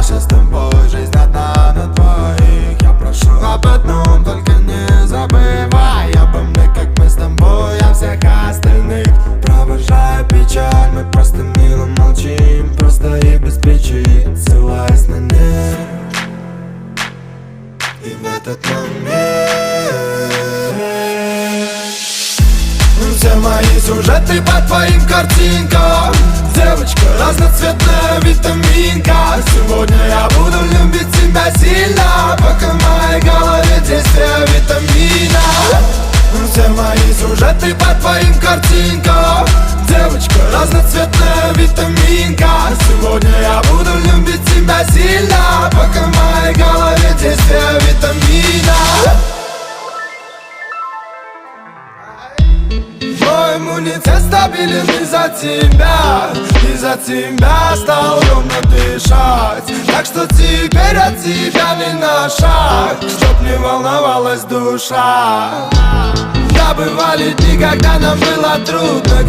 дальше с тобой. Жизнь одна на двоих. Я прошу об одном, только не забывай обо мне, как мы с тобой о всех остальных. Провожая печаль, мы просто мило молчим, просто и без причин, ссылаясь на них. И в этот момент все мои сюжеты по твоим картинкам. Девочка разноцветная витаминка. Сегодня я буду любить тебя сильно, пока в моей голове действие витамина. Все мои сюжеты по твоим картинкам. Девочка разноцветная витаминка. Сегодня я буду любить тебя сильно, пока в моей голове действие витамина. Мой иммунитет стабилен из-за тебя. Из-за тебя стал ровно дышать. Так что теперь от тебя не на шаг, чтоб не волновалась душа. Да, бывали дни, когда нам было трудно,